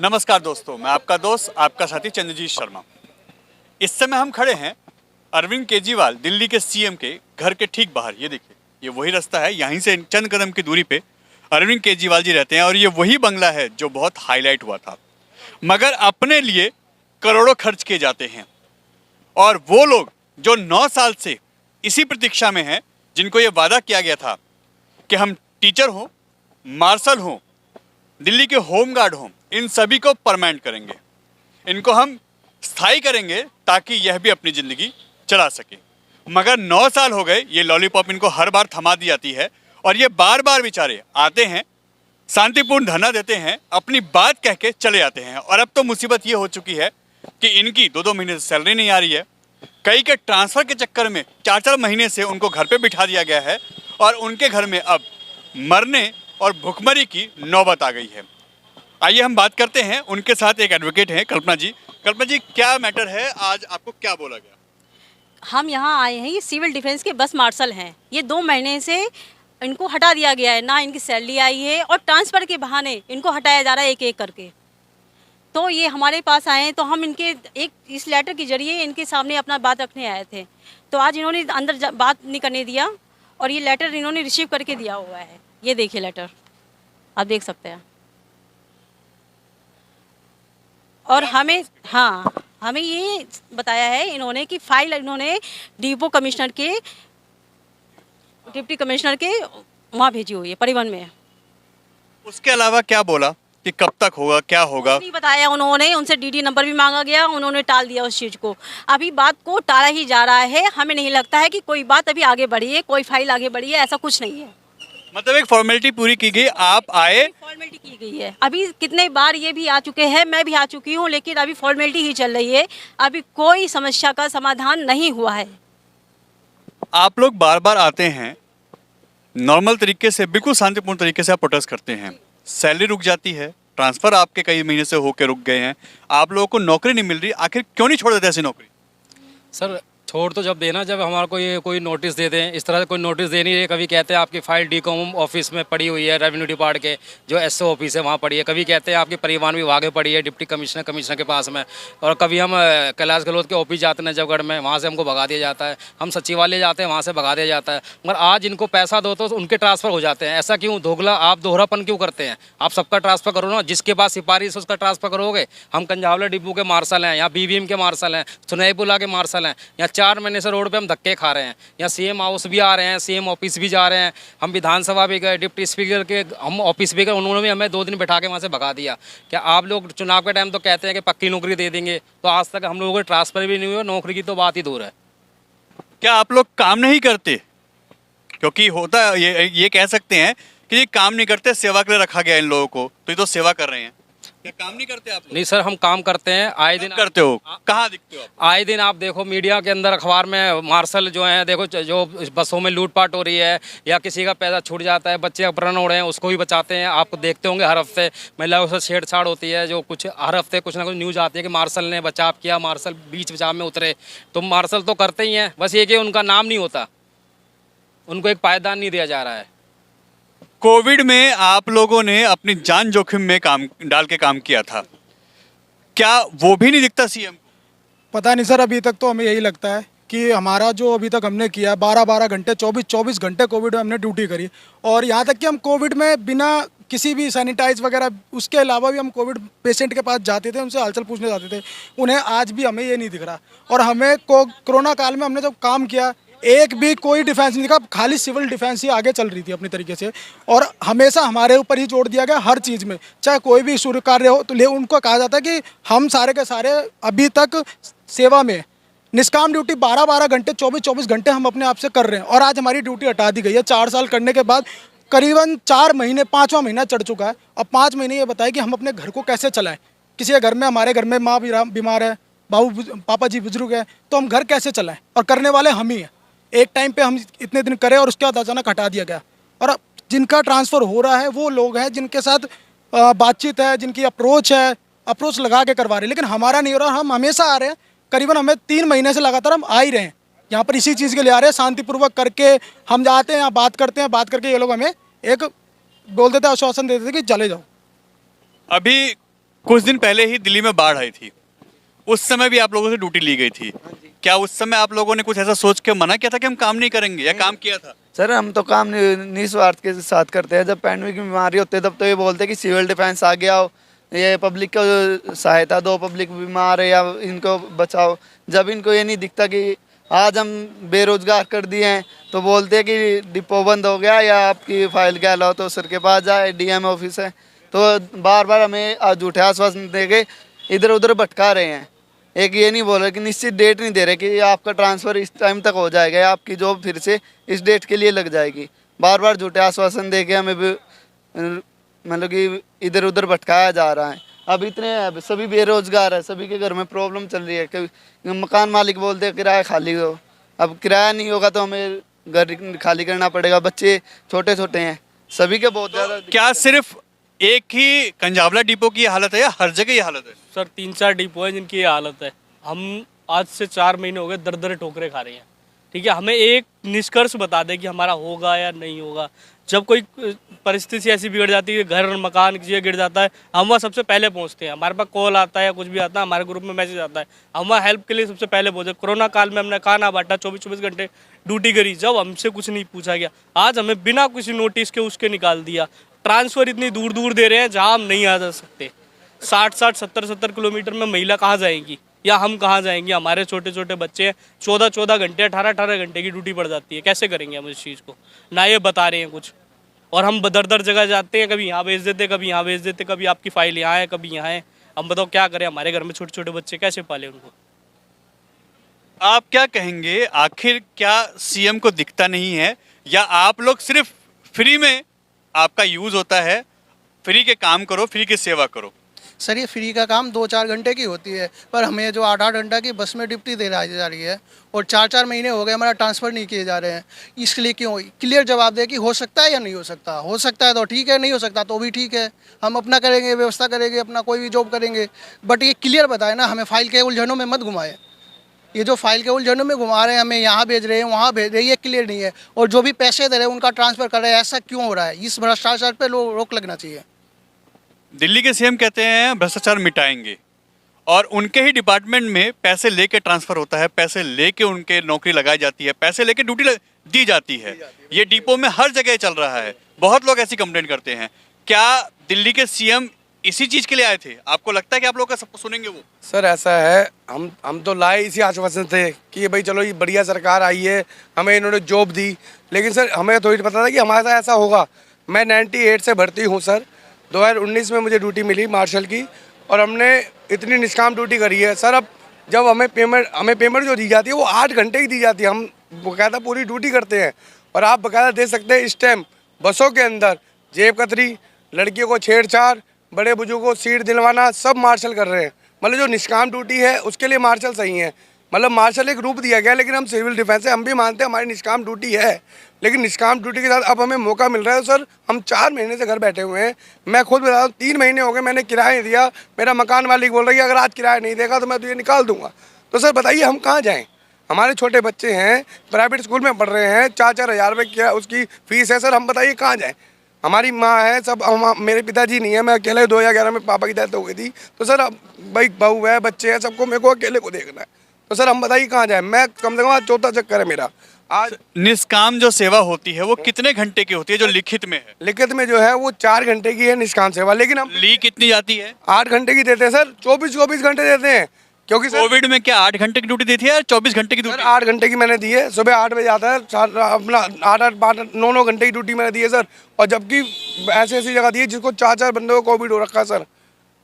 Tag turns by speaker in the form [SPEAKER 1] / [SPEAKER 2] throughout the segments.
[SPEAKER 1] नमस्कार दोस्तों, मैं आपका दोस्त आपका साथी चंद्रजीत शर्मा। इस समय हम खड़े हैं अरविंद केजरीवाल दिल्ली के सीएम के घर के ठीक बाहर। ये देखिए, ये वही रास्ता है, यहीं से चंद कदम की दूरी पे अरविंद केजरीवाल जी रहते हैं और ये वही बंगला है जो बहुत हाईलाइट हुआ था। मगर अपने लिए करोड़ों खर्च किए जाते हैं और वो लोग जो 9 साल से इसी प्रतीक्षा में हैं, जिनको ये वादा किया गया था कि हम टीचर हों, मार्शल हों, दिल्ली के होम गार्ड हों, इन सभी को परमानेंट करेंगे, इनको हम स्थायी करेंगे ताकि यह भी अपनी ज़िंदगी चला सके। मगर 9 साल हो गए, ये लॉलीपॉप इनको हर बार थमा दी जाती है और ये बार बार बेचारे आते हैं, शांतिपूर्ण धरना देते हैं, अपनी बात कह के चले जाते हैं। और अब तो मुसीबत ये हो चुकी है कि इनकी 2-2 महीने से सैलरी नहीं आ रही है। कई के ट्रांसफ़र के चक्कर में 4-4 महीने से उनको घर पे बिठा दिया गया है और उनके घर में अब मरने और भुखमरी की नौबत आ गई है। आइए हम बात करते हैं, उनके साथ एक एडवोकेट हैं कल्पना जी। कल्पना जी, क्या मैटर है, आज आपको क्या बोला गया?
[SPEAKER 2] हम यहाँ आए हैं, ये सिविल डिफेंस के बस मार्शल हैं। ये 2 महीने से इनको हटा दिया गया है, ना इनकी सैलरी आई है और ट्रांसफ़र के बहाने इनको हटाया जा रहा है एक एक करके। तो ये हमारे पास आए हैं, तो हम इनके एक इस लेटर के जरिए इनके सामने अपना बात रखने आए थे। तो आज इन्होंने अंदर बात नहीं करने दिया और ये लेटर इन्होंने रिसीव करके दिया हुआ है। ये देखिए लेटर, आप देख सकते हैं। और हमें हमें ये बताया है इन्होंने कि फाइल इन्होंने डिप्टी कमिश्नर के वहाँ भेजी हुई है, परिवहन में।
[SPEAKER 1] उसके अलावा क्या बोला कि कब तक होगा, क्या होगा?
[SPEAKER 2] नहीं बताया उन्होंने, उनसे डीडी नंबर भी मांगा गया, उन्होंने टाल दिया उस चीज़ को। अभी बात को टाला ही जा रहा है। हमें नहीं लगता है कि कोई बात अभी आगे बढ़ी है, कोई फाइल आगे बढ़ी है, ऐसा कुछ नहीं है।
[SPEAKER 1] मतलब एक फॉर्मेलिटी पूरी की गई, आप आए,
[SPEAKER 2] फॉर्मेलिटी की गई है। अभी कितने बार ये भी आ चुके हैं, मैं भी आ चुकी हूँ, लेकिन अभी फॉर्मेलिटी ही चल रही है। अभी कोई समस्या का समाधान नहीं हुआ है।
[SPEAKER 1] आप लोग बार बार आते हैं, नॉर्मल तरीके से, बिल्कुल शांतिपूर्ण तरीके से आप प्रोटेस्ट करते हैं, सैलरी रुक जाती है, ट्रांसफ़र आपके कई महीने से होकर रुक गए हैं, आप लोगों को नौकरी नहीं मिल रही, आखिर क्यों नहीं छोड़ देते ऐसी नौकरी?
[SPEAKER 3] सर छोड़ तो जब देना, जब हमारे को ये कोई नोटिस दे दें। इस तरह से कोई नोटिस दे नहीं रहे। कभी कहते हैं आपकी फाइल डीकॉम ऑफिस में पड़ी हुई है, रेवेन्यू डिपार्ट के जो एसओ ऑफिस है वहाँ पड़ी है। कभी कहते हैं आपकी परिवहन विभाग में पड़ी है, डिप्टी कमिश्नर के पास में। और कभी हम कैलाश गहलोत के ऑफिस जाते हैं नजफगढ़ में, वहाँ से हमको भगा दिया जाता है। हम सचिवालय जाते हैं, वहाँ से भगा दिया जाता है। मगर आज इनको पैसा दो तो उनके ट्रांसफ़र हो जाते हैं। ऐसा क्यों दोगला, आप दोहरापन क्यों करते हैं? आप सबका ट्रांसफ़र करो ना, जिसके पास सिपारिश उसका ट्रांसफ़र करोगे। हम कंजावला डिपो के मार्शल हैं, यहाँ बीवीएम के मार्शल हैं, सुनैपुला के मार्शल हैं। यहाँ 4 महीने से रोड पे हम धक्के खा रहे हैं। यहाँ सीएम हाउस भी आ रहे हैं, सीएम ऑफिस भी जा रहे हैं, हम विधानसभा भी गए, डिप्टी स्पीकर के हम ऑफिस भी गए, उन्होंने भी हमें 2 दिन बैठा के वहाँ से भगा दिया। क्या आप लोग चुनाव के टाइम तो कहते हैं कि पक्की नौकरी दे देंगे, तो आज तक हम लोगों को ट्रांसफ़र भी नहीं हुआ, नौकरी की तो बात ही दूर है।
[SPEAKER 1] क्या आप लोग काम नहीं करते? क्योंकि होता है ये कह सकते हैं कि ये काम नहीं करते, सेवा के लिए रखा गया इन लोगों को, तो ये तो सेवा कर रहे हैं। क्या काम नहीं करते आप लोग?
[SPEAKER 3] नहीं सर, हम काम करते हैं, आए दिन
[SPEAKER 1] करते हो, कहाँ दिखते हो आप?
[SPEAKER 3] आए दिन आप देखो मीडिया के अंदर, अखबार में मार्शल जो हैं, देखो जो बसों में लूटपाट हो रही है या किसी का पैसा छूट जाता है, बच्चे अपहरण हो रहे हैं, उसको भी बचाते हैं। आप देखते होंगे हर हफ्ते महिलाओं से छेड़छाड़ होती है, जो कुछ हर हफ्ते कुछ ना कुछ न्यूज़ आती है कि मार्शल ने बचाव किया, मार्शल बीच बचाव में उतरे। तो मार्शल तो करते ही हैं, बस ये कि उनका नाम नहीं होता, उनको एक पायदान नहीं दिया जा रहा है।
[SPEAKER 1] कोविड में आप लोगों ने अपनी जान जोखिम में काम डाल के काम किया था, क्या वो भी नहीं दिखता सीएम?
[SPEAKER 4] पता नहीं सर, अभी तक तो हमें यही लगता है कि हमारा जो अभी तक हमने किया 12-12 घंटे 24-24 घंटे कोविड में हमने ड्यूटी करी। और यहाँ तक कि हम कोविड में बिना किसी भी सैनिटाइज वगैरह, उसके अलावा भी हम कोविड पेशेंट के पास जाते थे, उनसे हालचाल पूछने जाते थे। उन्हें आज भी हमें ये नहीं दिख रहा। और हमें कोरोना काल में हमने जब काम किया, एक भी कोई डिफेंस नहीं दिखा, खाली सिविल डिफेंस ही आगे चल रही थी अपनी तरीके से। और हमेशा हमारे ऊपर ही जोड़ दिया गया हर चीज़ में, चाहे कोई भी शुरू कार्य हो तो उनको कहा जाता है कि हम सारे के सारे अभी तक सेवा में निष्काम ड्यूटी 12-12 घंटे 24-24 घंटे हम अपने आप से कर रहे हैं। और आज हमारी ड्यूटी हटा दी गई है 4 साल करने के बाद। करीबन 4 महीने, 5वां महीना चढ़ चुका है। अब 5 महीने ये बताएं कि हम अपने घर को कैसे चलाएं। किसी के घर में, हमारे घर में माँ बीमार है, पापा जी बुजुर्ग है, तो हम घर कैसे चलाएं? और करने वाले हम ही हैं। एक टाइम पे हम इतने दिन करे और उसके बाद अचानक हटा दिया गया। और जिनका ट्रांसफ़र हो रहा है वो लोग हैं जिनके साथ बातचीत है, जिनकी अप्रोच लगा के करवा रहे हैं, लेकिन हमारा नहीं हो रहा। हम हमेशा आ रहे हैं, करीबन हमें 3 महीने से लगातार हम आ ही रहे हैं यहाँ पर, इसी चीज़ के लिए आ रहे हैं। शांतिपूर्वक करके हम जाते हैं, यहाँ बात करते हैं, बात करके ये लोग हमें एक बोल देते हैं, आश्वासन दे देते हैं कि चले जाओ।
[SPEAKER 1] अभी कुछ दिन पहले ही दिल्ली में बाढ़ आई थी, उस समय भी आप लोगों से ड्यूटी ली गई थी। क्या उस समय आप लोगों ने कुछ ऐसा सोच के मना किया था कि हम काम नहीं करेंगे, या काम किया था?
[SPEAKER 5] सर हम तो काम निस्वार्थ के साथ करते हैं। जब पैंडमिक की बीमारी होती है तब तो ये बोलते हैं कि सिविल डिफेंस आ गया हो, ये पब्लिक को सहायता दो, पब्लिक बीमार है या इनको बचाओ। जब इनको ये नहीं दिखता कि आज हम बेरोजगार कर दिए हैं तो बोलते हैं कि डिपो बंद हो गया या आपकी फाइल क्या लाओ तो सर के पास जाए, डीएम ऑफिस है। तो बार बार हमें झूठे आश्वासन दे के इधर उधर भटका रहे हैं। एक ये नहीं बोल रहे कि निश्चित डेट नहीं दे रहे कि आपका ट्रांसफ़र इस टाइम तक हो जाएगा या आपकी जॉब फिर से इस डेट के लिए लग जाएगी। बार बार झूठे आश्वासन दे के हमें मतलब कि इधर उधर भटकाया जा रहा है। अब इतने सभी बेरोजगार है, सभी के घर में प्रॉब्लम चल रही है कि मकान मालिक बोलते हैं किराया खाली हो। अब किराया नहीं होगा तो हमें घर खाली करना पड़ेगा। बच्चे छोटे छोटे हैं, सभी के बहुत ज़्यादा।
[SPEAKER 1] क्या सिर्फ एक ही कंजावला डिपो की ये हालत है या हर जगह ये हालत है?
[SPEAKER 6] सर 3-4 डिपो हैं जिनकी ये हालत है। हम आज से 4 महीने हो गए दर दर ठोकरे खा रहे हैं। ठीक है, हमें एक निष्कर्ष बता दें कि हमारा होगा या नहीं होगा। जब कोई परिस्थिति ऐसी बिगड़ जाती है, घर मकान किसी का गिर जाता है, हम वहाँ सबसे पहले पहुँचते हैं। हमारे पास कॉल आता है या कुछ भी आता है, हमारे ग्रुप में मैसेज आता है, हम वहाँ हेल्प के लिए सबसे पहले पहुँचे। कोरोना काल में हमने खाना बांटा, 24-24 घंटे ड्यूटी करी, जब हमसे कुछ नहीं पूछा गया। आज हमें बिना किसी नोटिस के उसके निकाल दिया। ट्रांसफ़र इतनी दूर दूर दे रहे हैं जहाँ हम नहीं आ जा सकते। 60-60, 70-70 किलोमीटर में महिला कहाँ जाएंगी या हम कहाँ जाएंगे? हमारे छोटे छोटे बच्चे हैं, 14-14 घंटे 18-18 घंटे की ड्यूटी पड़ जाती है। कैसे करेंगे हम इस चीज़ को? ना ये बता रहे हैं कुछ, और हम दर दर जगह जाते हैं, कभी यहाँ भेज देते, कभी यहाँ भेज देते, कभी आपकी फाइल यहाँ है, कभी यहाँ है। हम बताओ क्या करें? हमारे घर में छोटे छोटे बच्चे, कैसे पाले उनको?
[SPEAKER 1] आप क्या कहेंगे, आखिर क्या सीएम को दिखता नहीं है या आप लोग सिर्फ फ्री में आपका यूज़ होता है? फ्री के काम करो, फ्री की सेवा करो।
[SPEAKER 7] सर ये फ्री का काम 2-4 घंटे की होती है, पर हमें जो 8-8 घंटा की बस में ड्यूटी दे जा रही है और 4-4 महीने हो गए हमारा ट्रांसफ़र नहीं किए जा रहे हैं। इसके लिए क्यों? क्लियर जवाब दे कि हो सकता है या नहीं हो सकता। हो सकता है तो ठीक है, नहीं हो सकता तो भी ठीक है, हम अपना करेंगे, व्यवस्था करेंगे, अपना कोई भी जॉब करेंगे। बट ये क्लियर बताए ना, हमें फाइल के उलझनों में मत घुमाए। ये जो फाइल के उलझनों में घुमा रहे हैं, हमें यहाँ भेज रहे हैं, वहाँ भेज रहे हैं, ये क्लियर नहीं है। और जो भी पैसे दे रहे हैं उनका ट्रांसफ़र कर रहे हैं, ऐसा क्यों हो रहा है? इस भ्रष्टाचार पर रोक लगना चाहिए।
[SPEAKER 1] दिल्ली के सीएम कहते हैं भ्रष्टाचार मिटाएंगे, और उनके ही डिपार्टमेंट में पैसे लेके ट्रांसफर होता है, पैसे लेके उनके नौकरी लगाई जाती है, पैसे लेके ड्यूटी दी जाती है। ये डिपो में हर जगह चल रहा है। बहुत लोग ऐसी कंप्लेंट करते हैं। क्या दिल्ली के सीएम इसी चीज के लिए आए थे? आपको लगता है कि आप लोग का सब सुनेंगे वो?
[SPEAKER 8] सर ऐसा है, हम तो लाए इसी आश्वासन थे कि भाई चलो ये बढ़िया सरकार आई है, हमें इन्होंने जॉब दी। लेकिन सर हमें थोड़ी पता था कि हमारे साथ ऐसा होगा। मैं 98 से भर्ती हूँ सर। 2019 में मुझे ड्यूटी मिली मार्शल की, और हमने इतनी निष्काम ड्यूटी करी है सर। अब जब हमें पेमेंट जो दी जाती है वो 8 घंटे की दी जाती है। हम बकायदा पूरी ड्यूटी करते हैं, और आप बकायदा दे सकते हैं इस टाइम बसों के अंदर जेब कतरी, लड़कियों को छेड़छाड़, बड़े बुजुर्गों को सीट दिलवाना, सब मार्शल कर रहे हैं। मतलब जो निष्काम ड्यूटी है उसके लिए मार्शल सही है। मतलब मार्शल एक रूप दिया गया, लेकिन हम सिविल डिफेंस है, हम भी मानते हैं हमारी निष्काम ड्यूटी है। लेकिन निष्काम ड्यूटी के साथ अब हमें मौका मिल रहा है। तो सर हम 4 महीने से घर बैठे हुए हैं। मैं खुद बता रहा हूँ, 3 महीने हो गए मैंने किराया नहीं दिया। मेरा मकान मालिक बोल रही है अगर आज किराया नहीं देगा तो मैं तुझे निकाल दूंगा। तो सर बताइए हम कहाँ जाएँ? हमारे छोटे बच्चे हैं, प्राइवेट स्कूल में पढ़ रहे हैं, 4-4 हज़ार रुपये क्या उसकी फ़ीस है। सर हम बताइए कहाँ जाएँ? हमारी माँ है, सब मेरे पिताजी नहीं है, मैं अकेले 2011 में पापा की डेथ हो गई थी। तो सर अब भाई बहू है, बच्चे हैं, सबको मेरे को अकेले को देखना है। तो सर हम बताइए कहाँ जाए? मैं कम से कम आज 4था चक्कर है मेरा। आज
[SPEAKER 1] निष्काम जो सेवा होती है वो कितने घंटे की होती है जो लिखित में है?
[SPEAKER 8] लिखित में जो है वो 4 घंटे की है निष्काम सेवा, लेकिन हम
[SPEAKER 1] ली कितनी जाती है?
[SPEAKER 8] 8 घंटे की देते हैं सर। 24 घंटे देते हैं, क्योंकि सर
[SPEAKER 1] कोविड में क्या 8 घंटे की ड्यूटी दी थी या 24 घंटे की ड्यूटी?
[SPEAKER 8] 8 घंटे की मैंने दी है। सुबह 8 बजे आता है, अपना 8-8 9 घंटे की ड्यूटी मैंने दी है सर। और जबकि ऐसी जगह दी है जिसको 4-4 बंदों को कोविड हो रखा है सर।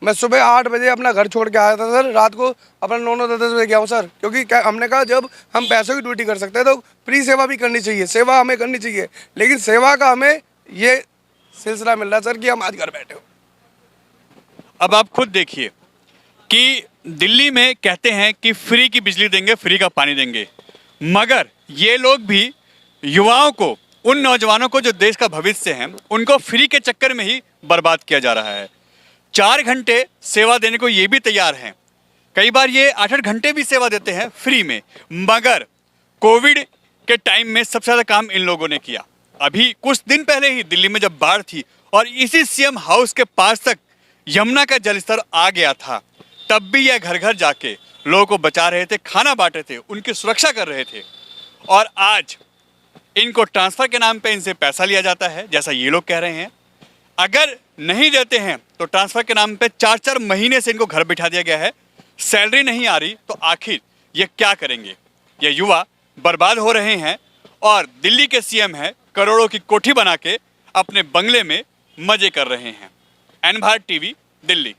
[SPEAKER 8] मैं सुबह 8 बजे अपना घर छोड़ के आया था सर, रात को अपना 9-10 बजे गया हूँ सर। क्योंकि हमने कहा जब हम पैसों की ड्यूटी कर सकते हैं तो फ्री सेवा भी करनी चाहिए, सेवा हमें करनी चाहिए। लेकिन सेवा का हमें ये सिलसिला मिल रहा है सर कि हम आज घर बैठे हो।
[SPEAKER 1] अब आप खुद देखिए कि दिल्ली में कहते हैं कि फ्री की बिजली देंगे, फ्री का पानी देंगे, मगर ये लोग भी युवाओं को, उन नौजवानों को जो देश का भविष्य है, उनको फ्री के चक्कर में ही बर्बाद किया जा रहा है। 4 घंटे सेवा देने को ये भी तैयार हैं, कई बार ये 8-8 घंटे भी सेवा देते हैं फ्री में। मगर कोविड के टाइम में सबसे ज़्यादा काम इन लोगों ने किया। अभी कुछ दिन पहले ही दिल्ली में जब बाढ़ थी और इसी सीएम हाउस के पास तक यमुना का जलस्तर आ गया था, तब भी यह घर घर जाके लोगों को बचा रहे थे, खाना बांटे थे, उनकी सुरक्षा कर रहे थे। और आज इनको ट्रांसफ़र के नाम पे इनसे पैसा लिया जाता है, जैसा ये लोग कह रहे हैं। अगर नहीं देते हैं तो ट्रांसफ़र के नाम पे 4-4 महीने से इनको घर बिठा दिया गया है, सैलरी नहीं आ रही, तो आखिर ये क्या करेंगे? ये युवा बर्बाद हो रहे हैं और दिल्ली के सीएम हैं, करोड़ों की कोठी बना के अपने बंगले में मजे कर रहे हैं। N Bharat TV, Delhi.